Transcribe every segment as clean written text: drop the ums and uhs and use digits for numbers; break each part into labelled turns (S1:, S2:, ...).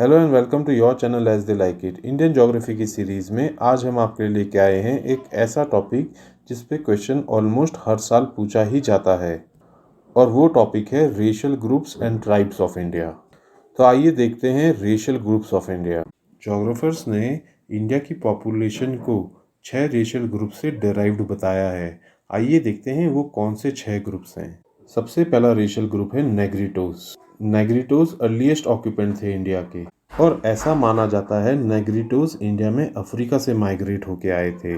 S1: Hello and welcome to your channel as they like it. Indian geography की series में आज हम आपके लिए लेके आए हैं एक ऐसा टॉपिक जिस पे क्वेश्चन ऑलमोस्ट हर साल पूछा ही जाता है, और वो टॉपिक है racial groups and tribes of India. तो आइए देखते हैं racial groups of India. Geographers ने इंडिया की पॉपुलेशन को 6 रेशियल ग्रुप से डिराइव्ड बताया है। आइए देखते हैं वो कौन से 6 ग्रुप्स हैं। सबसे पहला रेशियल ग्रुप है नेग्रिटोस। नेग्रिटोस अर्लीस्ट ऑक्यूपेंट थे इंडिया के, और ऐसा माना जाता है नेग्रिटोस इंडिया में अफ्रीका से माइग्रेट होके आए थे।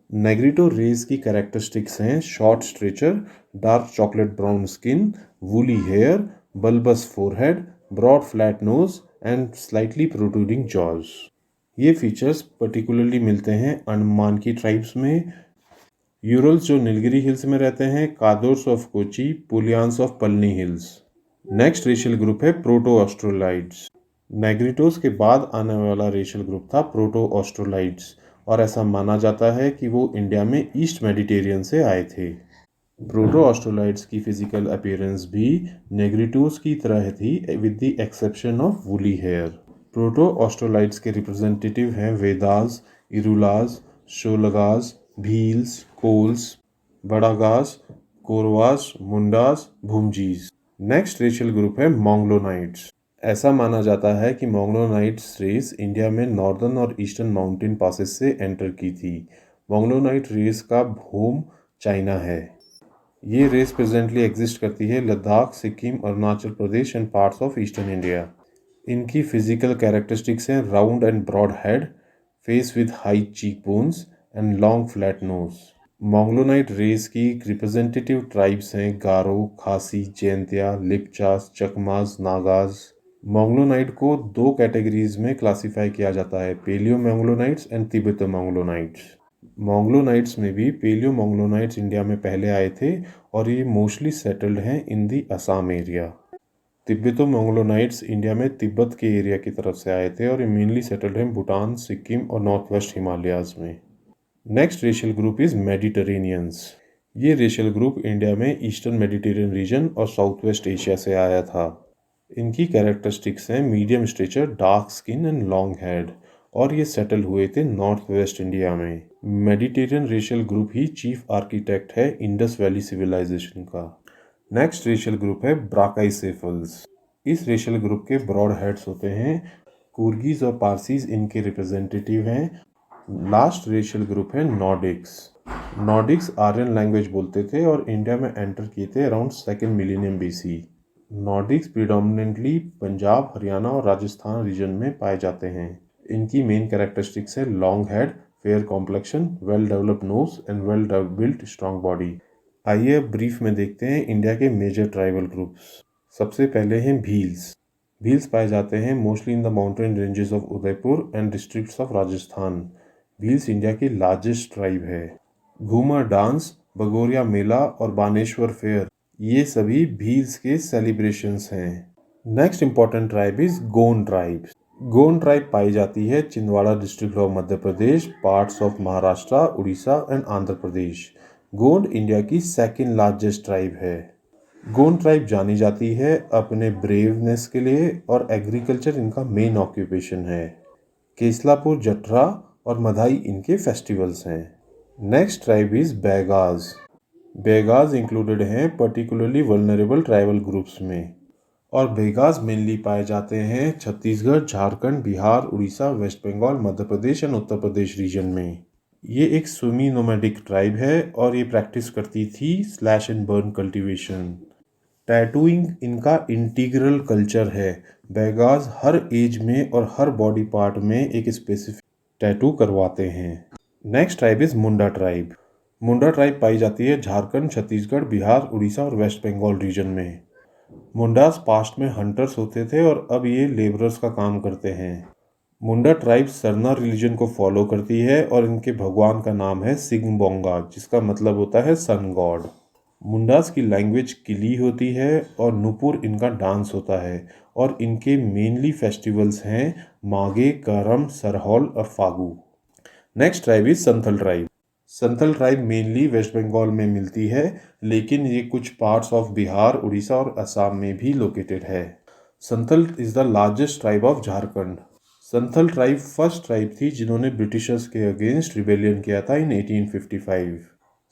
S1: नेग्रिटो रेस की कैरेक्टरिस्टिक्स हैं short stature, dark chocolate brown skin, woolly hair, bulbous forehead, broad flat nose and slightly protruding jaws. ये फीचर्स पर्टिकुलरली मिलते हैं अंडमान की ट्राइब्स में, यूरल्स जो नीलगिरी हिल्स में रहते हैं, Kadars of Kochi, Puliyans of Palani hills. Next racial group है प्रोटो ऑस्ट्रोलाइड्स। नेग्रिटोस के बाद आने वाला रेशियल ग्रुप था प्रोटो ऑस्ट्रोलाइड्स, और ऐसा माना जाता है कि वो इंडिया में ईस्ट मेडिटेरियन से आए थे। प्रोटो ऑस्ट्रोलाइड्स की फिजिकल अपीयरेंस भी नेग्रिटोस की तरह थी with the exception of woolly hair. Proto Australoids के रिप्रेजेंटेटिव हैं Vedas, Irulas, Sholagas, Bhils, Kols, Badagas, Korwas, Mundas, Bhumijis. Next racial group है मोंगलोनाइट्स। ऐसा माना जाता है कि मोंगलोनाइट्स रेस इंडिया में नॉर्दर्न और ईस्टर्न माउंटेन पासेस से एंटर की थी। मोंगलोनाइट रेस का होम चाइना है। ये रेस प्रेजेंटली एग्जिस्ट करती है Ladakh, Sikkim, Arunachal Pradesh and parts of eastern India. इनकी फिजिकल कैरेक्टरिस्टिक्स हैं round and broad head, face with high cheek bones and long flat nose. Mongoloid race की रिप्रेजेंटेटिव ट्राइब्स हैं गारो, खासी, जैंतिया, लिपचास, चकमास, नागाज। मोंगलोनाइट को 2 कैटेगरीज में क्लासिफाई किया जाता है, पेलियो मोंगलोनाइट्स एंड तिब्बतो मोंगलोनाइट्स। मोंगलोनाइट्स में भी पेलियो मोंगलोनाइट्स इंडिया में पहले आए थे, और ये मोस्टली सेटल्ड हैं इन दी असम एरिया। तिब्बतो मोंगलोनाइट्स इंडिया में तिब्बत के एरिया की तरफ से आए थे, और ये मेनली सेटल्ड हैं भूटान, सिक्किम और नॉर्थ वेस्ट हिमालयाज में। Next racial group is Mediterraneans. ये रेशियल ग्रुप इंडिया में ईस्टर्न मेडिटेरियन रीजन और साउथ वेस्ट एशिया से आया था। इनकी कैरेक्टरिस्टिक्स हैं medium stature, dark skin and long head, और ये सेटल हुए थे नॉर्थ वेस्ट इंडिया में। मेडिटेरियन रेशियल ग्रुप ही चीफ आर्किटेक्ट है इंडस वैली सिविलाइजेशन का। नेक्स्ट रेशियल ग्रुप है ब्राकाईसेफल्स। इस रेशियल ग्रुप के ब्रॉड हेड्स होते हैं। कुर्गीज और पारसीज इनके रिप्रेजेंटेटिव हैं। लास्ट रेशियल ग्रुप है नॉर्डिक्स। नॉर्डिक्स आर्यन लैंग्वेज बोलते थे और इंडिया में एंटर किए थे around 2nd millennium BC। Nordics predominantly Punjab, Haryana और राजस्थान रीजन में पाए जाते हैं। इनकी मेन कैरेक्टरिस्टिक्स है long head, fair complexion, well developed nose and well built strong body. आइए अब ब्रीफ में देखते हैं इंडिया के मेजर ट्राइबल ग्रुप्स। सबसे पहले हैं भील्स। भील्स पाए जाते हैं mostly in the mountain ranges of Udaipur and districts of Rajasthan. Bhils India की लार्जेस्ट ट्राइब है। घूमर डांस, भगोरिया मेला और बानेश्वर फेयर, ये सभी भील्स के सेलिब्रेशंस हैं। Next important tribe is Gond tribe. Gond tribe पाई जाती है Chhindwara district of Madhya Pradesh, parts of Maharashtra, Orissa and Andhra Pradesh. Gond India की 2nd लार्जेस्ट ट्राइब है। गोंड ट्राइब जानी जाती है अपने ब्रेवनेस के लिए, और एग्रीकल्चर इनका मेन ऑक्यूपेशन है। केसलापुर, जठरा और मधाई इनके फेस्टिवल्स हैं। Next tribe is Baigas. Baigas included हैं पर्टिकुलरली वल्नरेबल ट्राइबल ग्रुप्स में, और बैगाज मेनली पाए जाते हैं Chhattisgarh, Jharkhand, Bihar, Orissa, West Bengal, Madhya Pradesh and Uttar Pradesh region में। ये एक सेमी नोमैडिक ट्राइब है, और ये प्रैक्टिस करती थी slash and burn cultivation. Tattooing इनका इंटीग्रल कल्चर है। बैगाज हर एज में और हर बॉडी पार्ट में एक स्पेसिफिक टैटू करवाते हैं। Next tribe is Munda tribe. Munda tribe पाई जाती है झारखंड, छत्तीसगढ़, बिहार, उड़ीसा और वेस्ट बंगाल रीजन में। मुंडास पास्ट में हंटर्स होते थे, और अब ये लेबरर्स का काम करते हैं। मुंडा ट्राइब सरना रिलीजन को फॉलो करती है, और इनके भगवान का नाम है सिंगबोंगा, जिसका मतलब होता है सन गॉड। मुंडास की लैंग्वेज किली होती है, और नुपुर इनका डांस होता है, और इनके मेनली फेस्टिवल्स हैं माघे, करम, सरहौल और Phagu. Next tribe is Santhal tribe. Santhal tribe mainly West Bengal में मिलती है, लेकिन ये कुछ पार्ट्स ऑफ बिहार, उड़ीसा और असम में भी लोकेटेड है। Santhal is the largest tribe of Jharkhand. Santhal tribe first tribe थी जिन्होंने ब्रिटिशर्स के अगेंस्ट रिबेलियन किया था इन 1855।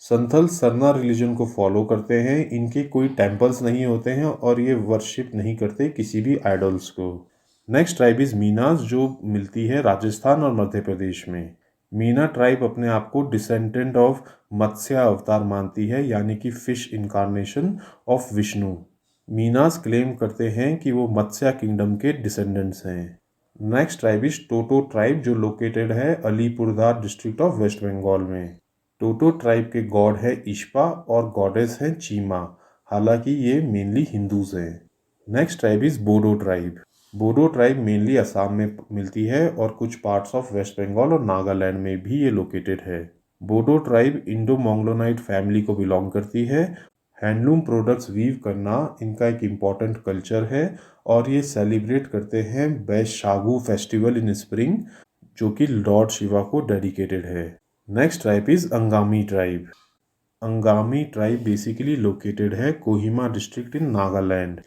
S1: संथल सरना रिलीजन को फॉलो करते हैं। इनके कोई टेम्पल्स नहीं होते हैं और ये वर्शिप नहीं करते किसी भी आइडल्स को। नेक्स्ट ट्राइब इज मीनास, जो मिलती है राजस्थान और मध्य प्रदेश में। मीना ट्राइब अपने आप को डिसेंडेंट ऑफ मत्स्य अवतार मानती है, यानी कि fish incarnation of Vishnu. Meenas claim करते हैं कि वो मत्स्य किंगडम के डिसेंडेंट्स हैं। Next tribe is Toto tribe, जो लोकेटेड है अलीपुरदार डिस्ट्रिक्ट ऑफ वेस्ट बंगाल में। टोटो ट्राइब के गॉड है इश्पा और गॉडेस हैं चीमा, हालांकि ये मेनली हिंदूज हैं। Next tribe is Bodo tribe. Bodo tribe mainly Assam में मिलती है और कुछ पार्ट्स ऑफ वेस्ट बंगाल और नागालैंड में भी ये लोकेटेड है। बोडो ट्राइब इंडो मोंगलोनाइट फैमिली को बिलोंग करती है। हैंडलूम प्रोडक्ट्स वीव करना इनका एक इम्पॉर्टेंट कल्चर है और ये सेलिब्रेट करते हैं बैशागु फेस्टिवल इन स्प्रिंग, जो कि लॉर्ड शिवा को डेडिकेटेड है। Next tribe is Angami tribe. Angami tribe basically located है Kohima district in Nagaland.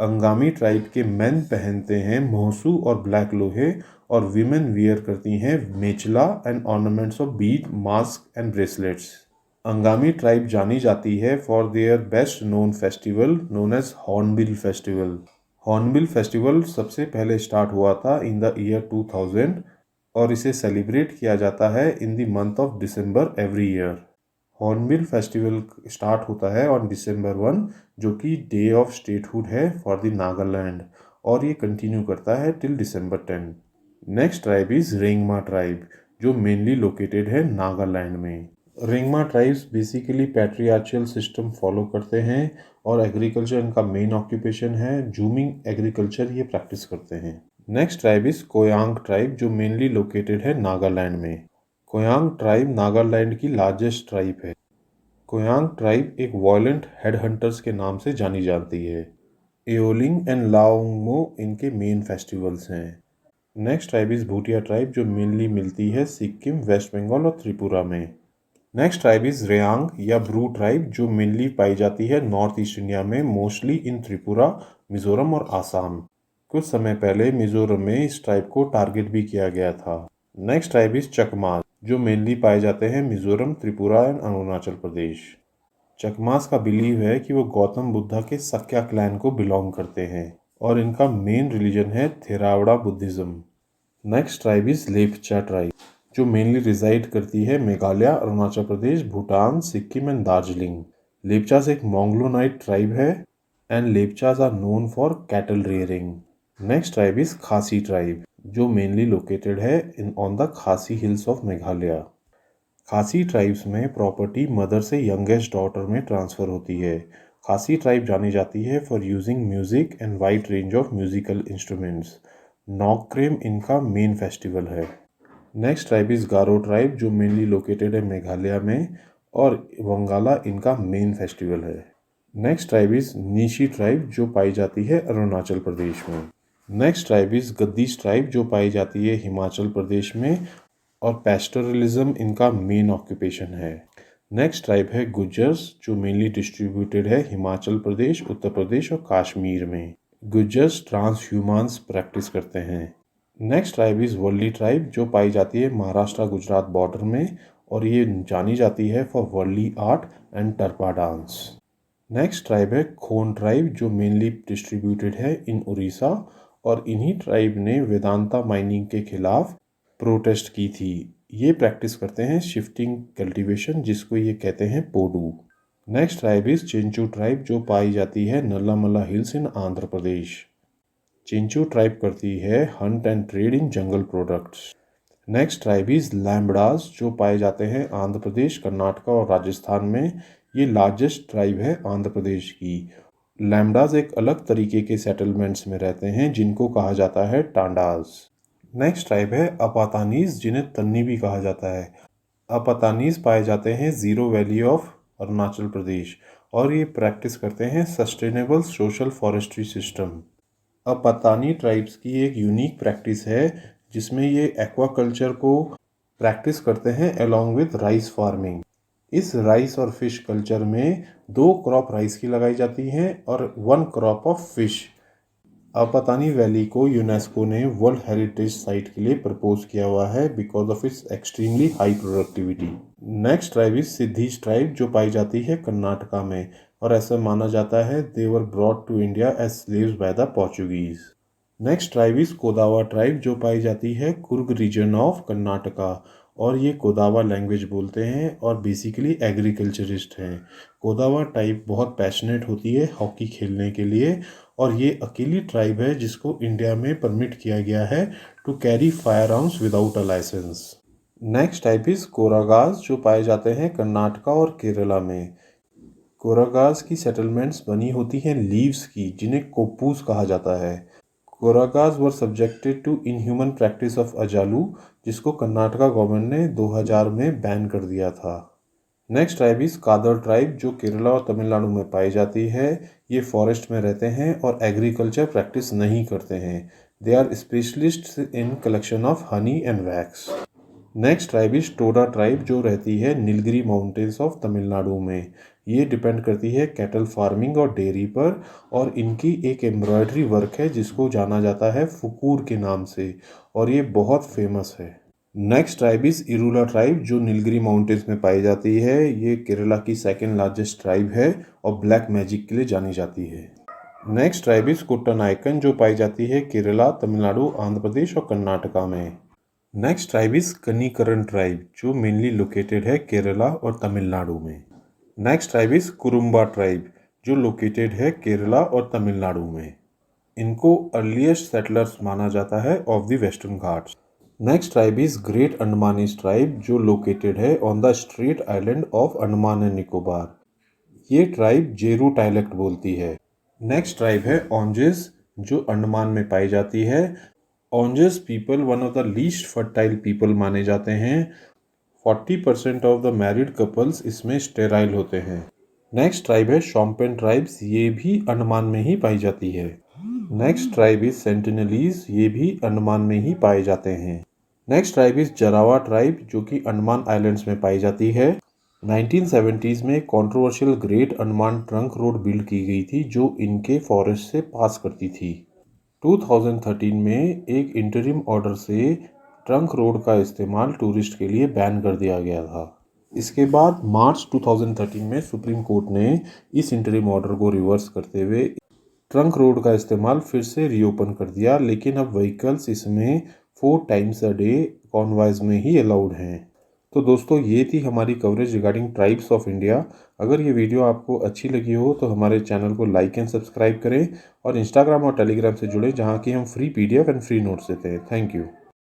S1: Angami tribe के मेन पहनते हैं मोहसू और ब्लैक लोहे और वीमेन वियर करती हैं Mechala and ornaments of bead, mask and bracelets. Angami tribe जानी जाती है for their best known festival known as hornbill festival. Hornbill festival सबसे पहले स्टार्ट हुआ था इन द ईयर 2000 और इसे सेलिब्रेट किया जाता है in the month of December every year. Hornbill festival start होता है ऑन December 1, जो कि डे ऑफ स्टेटहुड है फॉर द नागालैंड, और ये कंटिन्यू करता है till December 10। Next tribe is Rengma tribe, जो मेनली लोकेटेड है नागालैंड में। Rengma tribes basically patriarchal system follow करते हैं और एग्रीकल्चर इनका मेन ऑक्यूपेशन है। जूमिंग एग्रीकल्चर ये प्रैक्टिस करते हैं। नेक्स्ट ट्राइब इज कोयांग ट्राइब, जो मेनली लोकेटेड है नागालैंड में। कोयांग ट्राइब नागालैंड की लार्जेस्ट ट्राइब है। कोयांग ट्राइब एक वॉयलेंट हेडहंटर्स के नाम से जानी जाती है। एओलिंग एंड लाओंगमो इनके मेन फेस्टिवल्स हैं। Next tribe is Bhutia tribe, जो मेनली मिलती है सिक्किम, वेस्ट बंगाल और त्रिपुरा में। नेक्स्ट ट्राइब इज रेयांग या ब्रू ट्राइब, जो मेनली पाई जाती है नॉर्थ ईस्ट इंडिया में, मोस्टली इन त्रिपुरा, मिजोरम और आसाम। कुछ समय पहले मिजोरम में इस ट्राइब को टारगेट भी किया गया था। नेक्स्ट ट्राइब इज चकमा, जो मेनली पाए जाते हैं मिजोरम, त्रिपुरा एंड अरुणाचल प्रदेश। चकमास का बिलीव है कि वो गौतम बुद्धा के सक्या क्लैन को बिलोंग करते हैं और इनका मेन रिलीजन है Theravada Buddhism. Next tribe is Lepcha tribe, जो मेनली रिजाइड करती है मेघालय, अरुणाचल प्रदेश, भूटान, सिक्किम एंड दार्जिलिंग। लेपचास एक मोंगलोनाइट ट्राइब है and Lepchas are known for cattle rearing. Next tribe is Khasi tribe, जो मेनली लोकेटेड है in on the Khasi hills of Meghalaya. Khasi tribes में प्रॉपर्टी मदर से यंगेस्ट डॉटर में ट्रांसफ़र होती है। खासी ट्राइब जानी जाती है for using music and wide range of musical instruments. Nongkrem इनका मेन फेस्टिवल है। Next tribe is Garo tribe, जो मेनली लोकेटेड है मेघालय में और वंगाला इनका मेन फेस्टिवल है। Next tribe is Nyishi tribe, जो पाई जाती है अरुणाचल प्रदेश में। Next tribe is Gaddis tribe, जो पाई जाती है हिमाचल प्रदेश में और पैस्टोरलिज्म इनका मेन ऑक्यूपेशन है। नेक्स्ट ट्राइब है गुज्जर्स, जो मेनली डिस्ट्रीब्यूटेड है हिमाचल प्रदेश, उत्तर प्रदेश और कश्मीर में। गुज्जर्स ट्रांस ह्यूमांस प्रैक्टिस करते हैं। Next tribe is Warli tribe, जो पाई जाती है महाराष्ट्र गुजरात बॉर्डर में और ये जानी जाती है for Warli art and Tarpa dance. Next tribe है खोन ट्राइब, जो मेनली डिस्ट्रीब्यूटेड है इन उड़ीसा और इन्हीं ट्राइब ने वेदांता माइनिंग के खिलाफ प्रोटेस्ट की थी। ये प्रैक्टिस करते हैं शिफ्टिंग कल्टीवेशन, जिसको ये कहते हैं podu. Next tribe is Chenchu tribe, जो पाई जाती है Nallamala hills in Andhra Pradesh. Chenchu tribe करती है hunt and trade in jungle products. Next tribe is Lambadas, जो पाए जाते हैं आंध्र प्रदेश, कर्नाटक और राजस्थान में। ये लार्जेस्ट ट्राइब है आंध्र प्रदेश की। लैम्बडास एक अलग तरीके के सेटलमेंट्स में रहते हैं जिनको कहा जाता है टांडास। नेक्स्ट ट्राइब है अपातानीज, जिन्हें तन्नी भी कहा जाता है। अपातानीज पाए जाते हैं zero valley of Arunachal Pradesh और ये प्रैक्टिस करते हैं sustainable social forestry system. Apatani tribes की एक यूनिक प्रैक्टिस है जिसमें ये एक्वाकल्चर को प्रैक्टिस करते हैं अलॉन्ग विद राइस फार्मिंग। इस राइस और फिश कल्चर में 2 क्रॉप राइस की लगाई जाती हैं और 1 crop of fish. Apatani valley को यूनेस्को ने वर्ल्ड हेरिटेज साइट के लिए प्रपोज किया हुआ है because of its extremely high productivity. Next tribe is Siddis tribe, जो पाई जाती है कर्नाटका में, और ऐसा माना जाता है they were brought to India as slaves by the Portuguese. Next tribe is Kodava tribe, जो पाई जाती है कुर्ग रीजन ऑफ कर्नाटका, और ये कोदावा लैंग्वेज बोलते हैं और बेसिकली एग्रीकल्चरिस्ट हैं। कोदावा टाइप बहुत पैशनेट होती है हॉकी खेलने के लिए, और ये अकेली ट्राइब है जिसको इंडिया में परमिट किया गया है to carry fire arms without a license. Next type is Koragas, जो पाए जाते हैं कर्नाटका और केरला में। कोरागास की सेटलमेंट्स बनी होती हैं लीव्स की, जिन्हें कोप्पूस कहा जाता है। Koragas were subjected to inhuman practice of Ajalu, जिसको कर्नाटका गवर्नमेंट ने 2000 में बैन कर दिया था। Next tribe is Kadar tribe, जो केरला और तमिलनाडु में पाई जाती है। ये फॉरेस्ट में रहते हैं और एग्रीकल्चर प्रैक्टिस नहीं करते हैं। They are specialist in collection of honey and wax. Next tribe is Toda tribe, जो रहती है नीलगिरी माउंटेन्स ऑफ तमिलनाडु में। ये डिपेंड करती है कैटल फार्मिंग और डेयरी पर, और इनकी एक एम्ब्रॉयडरी वर्क है जिसको जाना जाता है फुकूर के नाम से, और ये बहुत फेमस है। Next tribe is Irula tribe, जो नीलगिरी माउंटेन्स में पाई जाती है। ये केरला की सेकेंड लार्जेस्ट ट्राइब है और ब्लैक मैजिक के लिए जानी जाती है। नेक्स्ट ट्राइब इज कुट्टनायकन, जो पाई जाती है केरला, तमिलनाडु, आंध्र प्रदेश और कर्नाटका में। नेक्स्ट ट्राइब इज कनिकरन ट्राइब, जो मेनली लोकेटेड है केरला और तमिलनाडु में। Next tribe is Kurumba tribe, जो लोकेटेड है केरला और तमिलनाडु में। इनको अर्लीस्ट सेटलर्स माना जाता है of the western Ghats. Next tribe is great Andamanese tribe, जो लोकेटेड है on the straight island of Andaman and Nicobar. ये ट्राइब जेरू डायलेक्ट बोलती है। नेक्स्ट ट्राइब है ओंजेस, जो अंडमान में पाई जाती है। Onges people one of the least fertile people माने जाते हैं। 40% ऑफ द मैरिड कपल्स इसमें स्टेराइल होते हैं। नेक्स्ट ट्राइब है शॉम्पेन ट्राइब्स, ये भी अंडमान में ही पाई जाती है। नेक्स्ट ट्राइब इज सेंटिनलीज, ये भी अंडमान में ही पाए जाते हैं। Next tribe is Jarawa tribe, जो कि अंडमान आइलैंड्स में पाई जाती है। 1970s में controversial great Andaman trunk road build की गई थी, जो इनके फॉरेस्ट से पास करती थी। 2013 में एक इंटरिम ऑर्डर से ट्रंक रोड का इस्तेमाल टूरिस्ट के लिए बैन कर दिया गया था। इसके बाद मार्च 2013 में सुप्रीम कोर्ट ने इस इंटरिम ऑर्डर को रिवर्स करते हुए ट्रंक रोड का इस्तेमाल फिर से रीओपन कर दिया, लेकिन अब व्हीकल्स इसमें 4 टाइम्स अ डे कॉन्वॉयज में ही अलाउड हैं। तो दोस्तों, ये थी हमारी coverage regarding tribes of India. अगर ये वीडियो आपको अच्छी लगी हो तो हमारे चैनल को लाइक एंड सब्सक्राइब करें, और इंस्टाग्राम और टेलीग्राम से जुड़ें, जहाँ की हम free PDF and free notes देते हैं। Thank you.